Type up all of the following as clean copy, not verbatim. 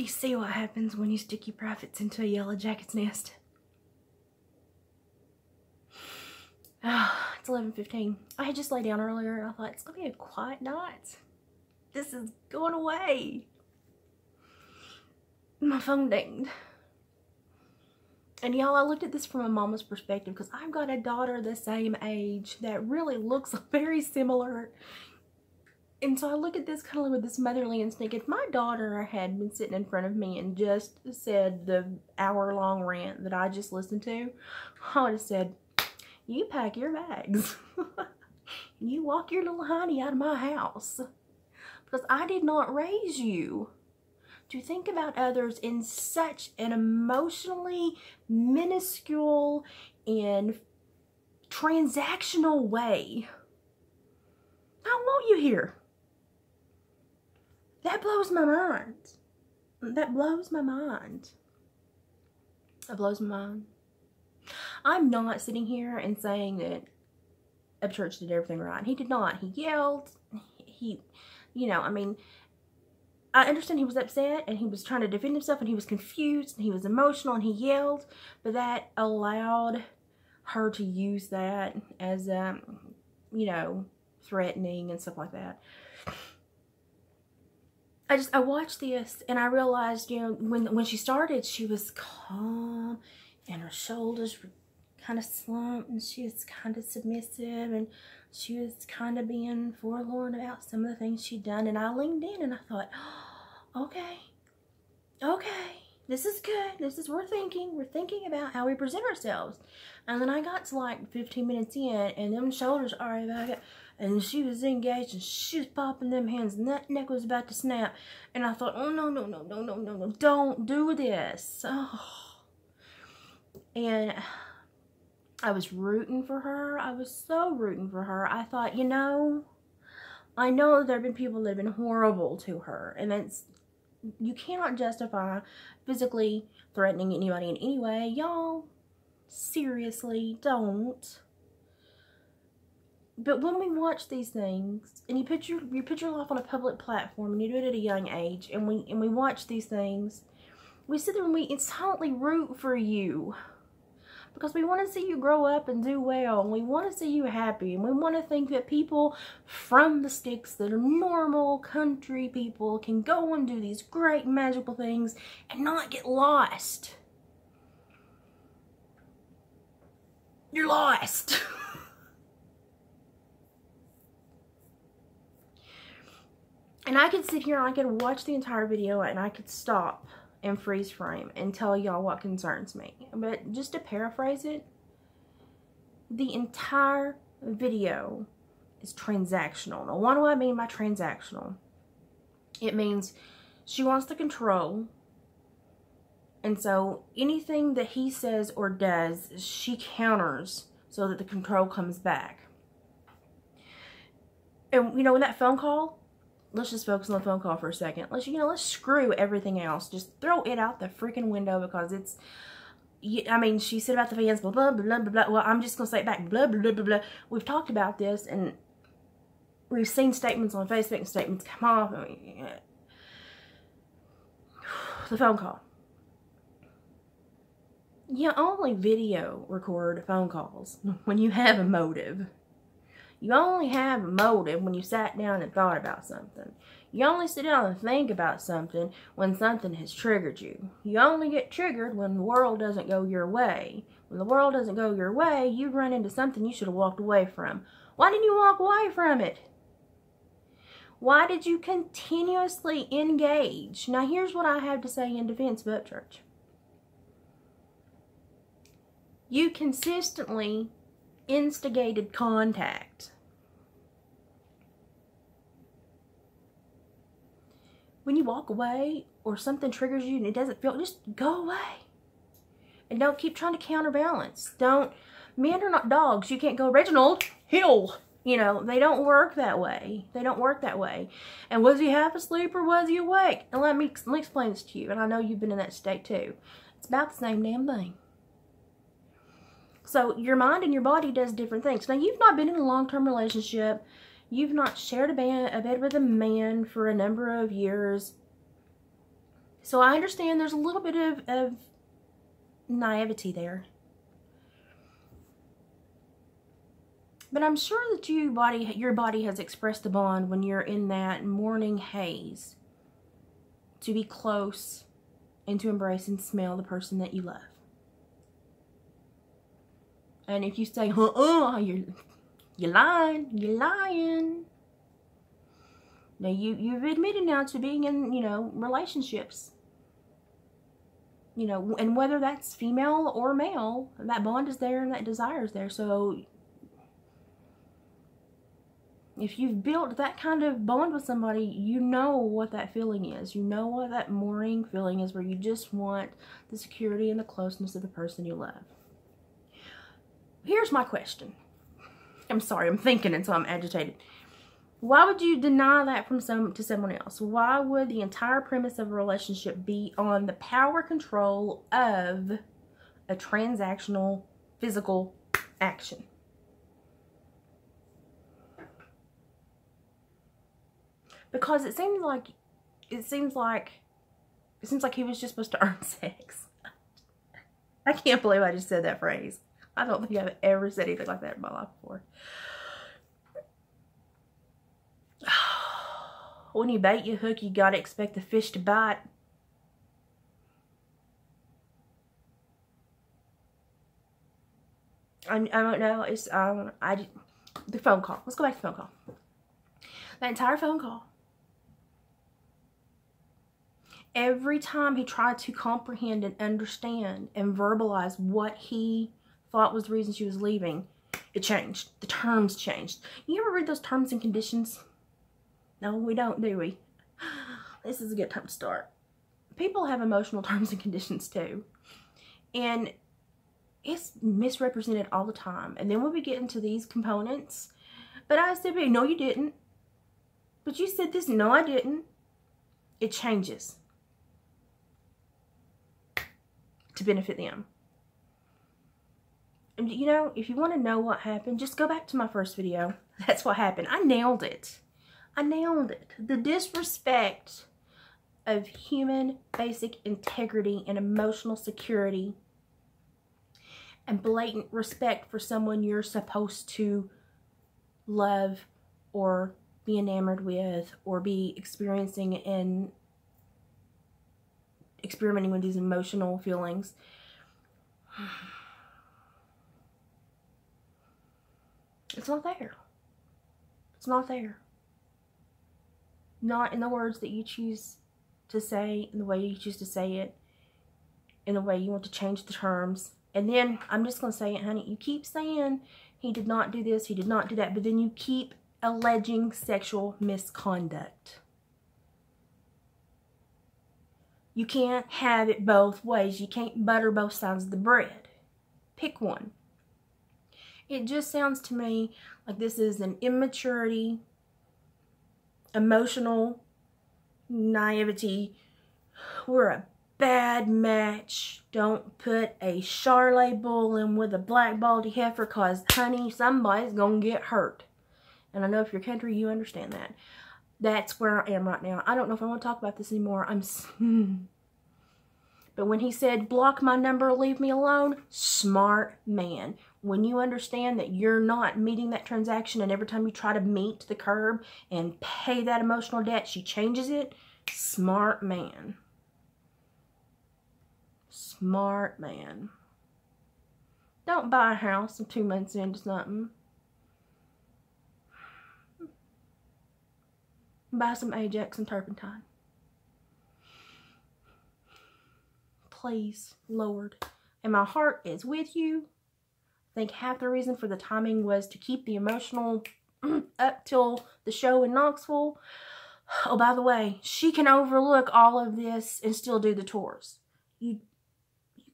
You see what happens when you stick your privates into a yellow jacket's nest. It's 11:15. I had just laid down earlier and I thought, it's gonna be a quiet night. This is going away. My phone dinged. And y'all, I looked at this from a mama's perspective because I've got a daughter the same age that really looks very similar. And so I look at this kind of with this motherly instinct. If my daughter had been sitting in front of me and just said the hour-long rant that I just listened to, I would have said, you pack your bags. You walk your little honey out of my house. Because I did not raise you to think about others in such an emotionally minuscule and transactional way. I want you here. That blows my mind. That blows my mind. That blows my mind. I'm not sitting here and saying that Upchurch did everything right. He did not. He yelled. You know, I mean, I understand he was upset and he was trying to defend himself and he was confused and he was emotional and he yelled, but that allowed her to use that as, you know, threatening and stuff like that. I watched this and I realized, you know, when she started, she was calm and her shoulders were kind of slumped and she was kind of submissive and she was kind of being forlorn about some of the things she'd done. And I leaned in and I thought, oh, okay, this is good. This is, we're thinking about how we present ourselves. And then I got to like 15 minutes in and them shoulders already back up. And she was engaged and she was popping them hands and that neck was about to snap. And I thought, oh, no, don't do this. Oh. And I was rooting for her. I was so rooting for her. I thought, you know, I know there have been people that have been horrible to her. And that's, you cannot justify physically threatening anybody in any way. Y'all, seriously, don't. But when we watch these things, and you put your life on a public platform, and you do it at a young age, and we watch these things, we sit there and we silently root for you. Because we want to see you grow up and do well, and we want to see you happy, and we want to think that people from the sticks that are normal country people can go and do these great magical things and not get lost. You're lost. And I could sit here and I could watch the entire video and I could stop and freeze frame and tell y'all what concerns me. But just to paraphrase it, the entire video is transactional. Now, what do I mean by transactional? It means she wants the control. And so anything that he says or does, she counters so that the control comes back. And, you know, in that phone call, let's just focus on the phone call for a second. Let's screw everything else. Just throw it out the freaking window because it's, I mean, she said about the fans, blah, blah, blah, blah, blah. Well, I'm just going to say it back, blah, blah, blah, blah, blah. We've talked about this and we've seen statements on Facebook and statements come off. I mean, the phone call. You only video record phone calls when you have a motive. You only have a motive when you sat down and thought about something. You only sit down and think about something when something has triggered you. You only get triggered when the world doesn't go your way. When the world doesn't go your way, you run into something you should have walked away from. Why didn't you walk away from it? Why did you continuously engage? Now here's what I have to say in defense of Upchurch. You consistently instigated contact. When you walk away or something triggers you and it doesn't feel, just go away. And don't keep trying to counterbalance. Men are not dogs. You can't go, Reginald, Hill. You know, they don't work that way. They don't work that way. And was he half asleep or was he awake? And let me explain this to you. And I know you've been in that state too. It's about the same damn thing. So your mind and your body does different things. Now, you've not been in a long-term relationship. You've not shared a bed with a man for a number of years. So I understand there's a little bit of naivety there. But I'm sure that your body has expressed a bond when you're in that morning haze to be close and to embrace and smell the person that you love. And if you say, you're lying, you're lying. Now you've admitted now to being in, relationships. And whether that's female or male, that bond is there and that desire is there. So if you've built that kind of bond with somebody, you know what that feeling is. You know what that morning feeling is, where you just want the security and the closeness of the person you love. Here's my question. I'm sorry, I'm thinking and so I'm agitated. Why would you deny that to someone else? Why would the entire premise of a relationship be on the power control of a transactional physical action? Because it seems like he was just supposed to earn sex. I can't believe I just said that phrase. I don't think I've ever said anything like that in my life before. When you bait your hook, you gotta expect the fish to bite. I don't know. It's the phone call. Let's go back to the phone call. That entire phone call. Every time he tried to comprehend and understand and verbalize what he thought was the reason she was leaving, it changed. The terms changed. You ever read those terms and conditions? No, we don't, do we? This is a good time to start. People have emotional terms and conditions too. And it's misrepresented all the time. And then when we get into these components, but I said, no, you didn't. But you said this. No, I didn't. It changes to benefit them. And if you want to know what happened, just go back to my first video. That's what happened. I nailed it. I nailed it. The disrespect of human basic integrity and emotional security and blatant respect for someone you're supposed to love or be enamored with or be experiencing and experimenting with these emotional feelings. It's not there. It's not there. Not in the words that you choose to say, in the way you choose to say it, in the way you want to change the terms. And then, I'm just going to say it, honey, you keep saying he did not do this, he did not do that, but then you keep alleging sexual misconduct. You can't have it both ways. You can't butter both sides of the bread. Pick one. It just sounds to me like this is an immaturity, emotional naivety. We're a bad match. Don't put a Charlet bull in with a black baldy heifer, cause honey, somebody's gonna get hurt. And I know if you're country, you understand that. That's where I am right now. I don't know if I want to talk about this anymore. But when he said, block my number, leave me alone, smart man. When you understand that you're not meeting that transaction, and every time you try to meet the curb and pay that emotional debt, she changes it, smart man. Smart man. Don't buy a house and 2 months into something. Buy some Ajax and turpentine. Please, Lord. And my heart is with you. I think half the reason for the timing was to keep the emotional up till the show in Knoxville. Oh, by the way, she can overlook all of this and still do the tours. You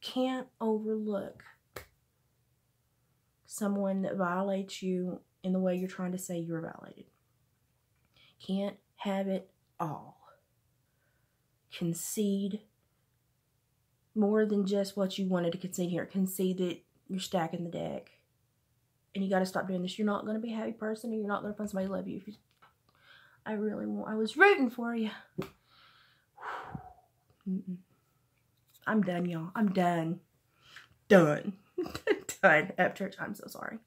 can't overlook someone that violates you in the way you're trying to say you're violated. Can't have it all. Concede more than just what you wanted to concede here. Concede that you're stacking the deck. And you got to stop doing this. You're not going to be a happy person, and you're not going to find somebody to love you. I really won't. I was rooting for you. I'm done, y'all. I'm done. Done. Done. After I'm so sorry.